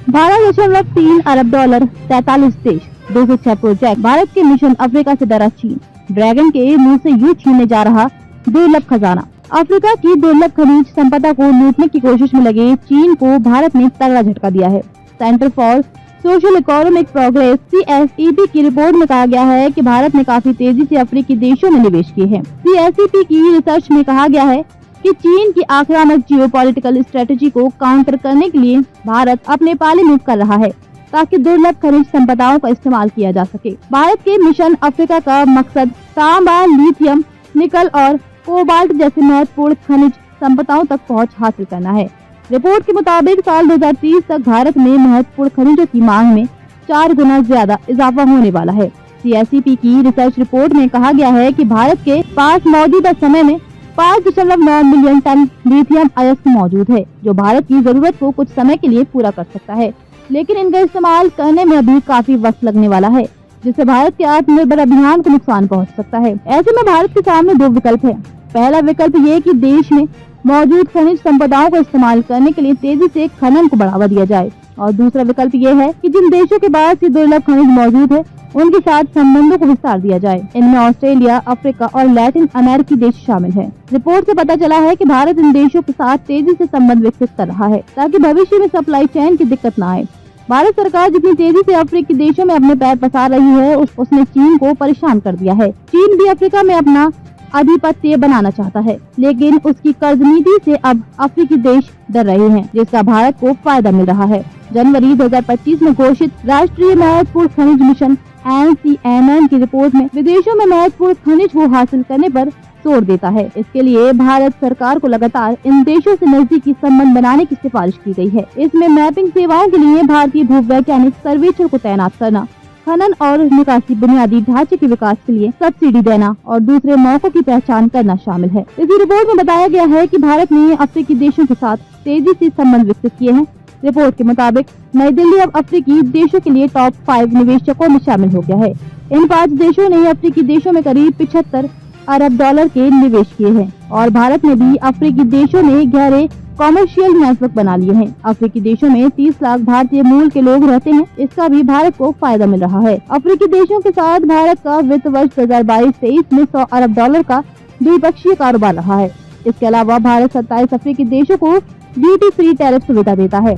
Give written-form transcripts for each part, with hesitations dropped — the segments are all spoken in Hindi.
$12.3 अरब, 43 देश, 206 प्रोजेक्ट। भारत के मिशन अफ्रीका से डरा चीन, ड्रैगन के मुंह से यूं छीनने जा रहा दुर्लभ खजाना। अफ्रीका की दुर्लभ खनिज संपदा को लूटने की कोशिश में लगे चीन को भारत ने तगड़ा झटका दिया है। Centre for social economic progress CSEP की रिपोर्ट में कहा गया है कि भारत ने काफी तेजी से अफ्रीकी देशों में निवेश किए हैं। CSEP की रिसर्च में कहा गया है कि चीन की आक्रामक जियोपॉलिटिकल स्ट्रेटेजी को काउंटर करने के लिए भारत अपने पाले मूव कर रहा है ताकि दुर्लभ खनिज संपदाओं का इस्तेमाल किया जा सके। भारत के मिशन अफ्रीका का मकसद तांबा, लिथियम, निकल और कोबाल्ट जैसे महत्वपूर्ण खनिज संपदाओं तक पहुंच हासिल करना है। रिपोर्ट के मुताबिक साल 2030 तक भारत में महत्वपूर्ण खनिजों की मांग में 4 गुना ज्यादा इजाफा होने वाला है। CSEP की रिसर्च रिपोर्ट में कहा गया है कि भारत के पास मौजूदा समय में 5.9 मिलियन टन लिथियम अयस्क मौजूद है, जो भारत की जरूरत को कुछ समय के लिए पूरा कर सकता है, लेकिन इनका इस्तेमाल करने में अभी काफी वक्त लगने वाला है, जिससे भारत के आत्मनिर्भर अभियान को नुकसान पहुंच सकता है। ऐसे में भारत के सामने 2 विकल्प है। पहला विकल्प ये कि देश में मौजूद खनिज संपदाओं को इस्तेमाल करने के लिए तेजी से खनन को बढ़ावा दिया जाए, और दूसरा विकल्प ये है कि जिन देशों के पास ये दुर्लभ खनिज मौजूद है उनके साथ संबंधों को विस्तार दिया जाए। इनमें ऑस्ट्रेलिया, अफ्रीका और लैटिन अमेरिकी देश शामिल हैं। रिपोर्ट से पता चला है कि भारत इन देशों के साथ तेजी से संबंध विकसित कर रहा है ताकि भविष्य में सप्लाई चेन की दिक्कत न आए। भारत सरकार जितनी तेजी से अफ्रीकी देशों में अपने पैर पसार रही है, उसने चीन को परेशान कर दिया है। चीन भी अफ्रीका में अपना आधिपत्य बनाना चाहता है, लेकिन उसकी कर्ज नीति से अब अफ्रीकी देश डर रहे हैं, जिसका भारत को फायदा मिल रहा है। जनवरी 2025 में घोषित राष्ट्रीय महत्वपूर्ण खनिज मिशन NCMM की रिपोर्ट में विदेशों में महत्वपूर्ण खनिज को हासिल करने पर जोर देता है। इसके लिए भारत सरकार को लगातार इन देशों से नजदीकी संबंध बनाने की सिफारिश की गई है। इसमें मैपिंग सेवाओं के लिए भारतीय भूवैज्ञानिक सर्वेक्षण को तैनात करना, खनन और निकासी बुनियादी ढांचे के विकास के लिए सब्सिडी देना और दूसरे मौकों की पहचान करना शामिल है। इसी रिपोर्ट में बताया गया है कि भारत ने अफ्रीकी देशों के साथ तेजी से संबंध विकसित किए हैं। रिपोर्ट के मुताबिक नई दिल्ली अब अफ्रीकी देशों के लिए टॉप 5 निवेशकों में शामिल हो गया है। इन 5 देशों ने अफ्रीकी देशों में करीब 75 अरब डॉलर के निवेश किए हैं, और भारत में भी अफ्रीकी देशों ने गहरे कॉमर्शियल नेटवर्क बना लिए हैं। अफ्रीकी देशों में 30 लाख भारतीय मूल के लोग रहते हैं, इसका भी भारत को फायदा मिल रहा है। अफ्रीकी देशों के साथ भारत का वित्त वर्ष 2022-23 में 100 अरब डॉलर का द्विपक्षीय कारोबार रहा है। इसके अलावा भारत 27 अफ्रीकी देशों को ड्यूटी फ्री टैरिफ सुविधा देता है,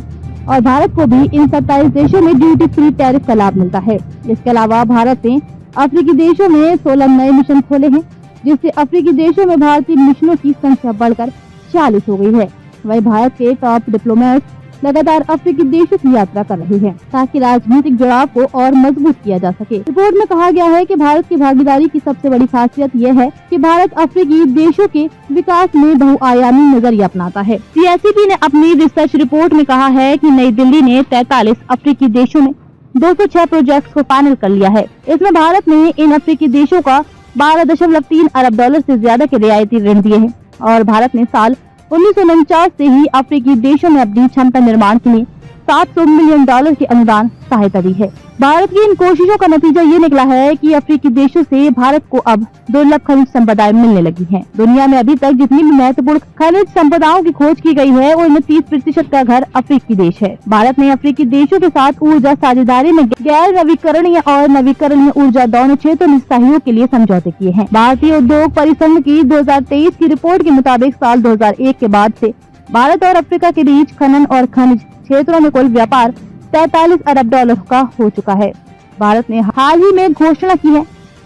और भारत को भी इन 27 देशों में ड्यूटी फ्री टैरिफ का लाभ मिलता है। इसके अलावा भारत ने अफ्रीकी देशों में 16 नए मिशन खोले हैं, जिससे अफ्रीकी देशों में भारतीय मिशनों की संख्या बढ़कर 40 हो गई है। वही भारत के टॉप डिप्लोमेट्स लगातार अफ्रीकी देशों की यात्रा कर रहे हैं ताकि राजनीतिक जुड़ाव को और मजबूत किया जा सके। रिपोर्ट में कहा गया है कि भारत की भागीदारी की सबसे बड़ी खासियत यह है कि भारत अफ्रीकी देशों के विकास में बहुआयामी नजरिया अपनाता है। CSEP ने अपनी रिसर्च रिपोर्ट में कहा है कि नई दिल्ली ने 43 अफ्रीकी देशों में 206 प्रोजेक्ट को फाइनल कर लिया है। इसमें भारत ने इन अफ्रीकी देशों का 12.3 अरब डॉलर से ज्यादा के रियायती ऋण दिए हैं, और भारत ने साल 1949 से ही अफ्रीकी देशों में अपनी क्षमता निर्माण के लिए 700 मिलियन डॉलर की अनुदान सहायता दी है। भारत की इन कोशिशों का नतीजा ये निकला है कि अफ्रीकी देशों से भारत को अब दुर्लभ खनिज संपदाएं मिलने लगी हैं। दुनिया में अभी तक जितनी भी महत्वपूर्ण खनिज संपदाओं की खोज की गई है, उनमें 30% का घर अफ्रीकी देश है। भारत ने अफ्रीकी देशों के साथ ऊर्जा साझेदारी में गैर नवीकरणीय और नवीकरणीय ऊर्जा दोनों क्षेत्रों में सहयोग के लिए समझौते किए हैं। भारतीय उद्योग परिसंघ की 2023 की रिपोर्ट के मुताबिक साल 2001 के बाद से भारत और अफ्रीका के बीच खनन और खनिज क्षेत्रों में कुल व्यापार 43 अरब डॉलर का हो चुका है। भारत ने हाल ही में घोषणा की है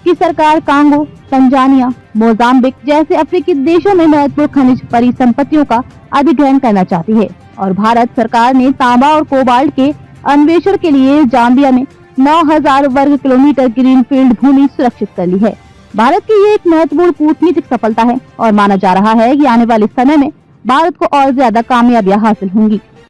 कि सरकार कांगो, तंजानिया, मोजाम्बिक जैसे अफ्रीकी देशों में महत्वपूर्ण खनिज परिसंपत्तियों का अधिग्रहण करना चाहती है, और भारत सरकार ने तांबा और कोबाल्ट के अन्वेषण के लिए जाम्बिया में 9000 वर्ग किलोमीटर ग्रीनफील्ड भूमि सुरक्षित कर ली है। भारत की ये एक महत्वपूर्ण कूटनीतिक सफलता है, और माना जा रहा है कि आने वाले समय में भारत को और ज्यादा कामयाबियां हासिल होंगी।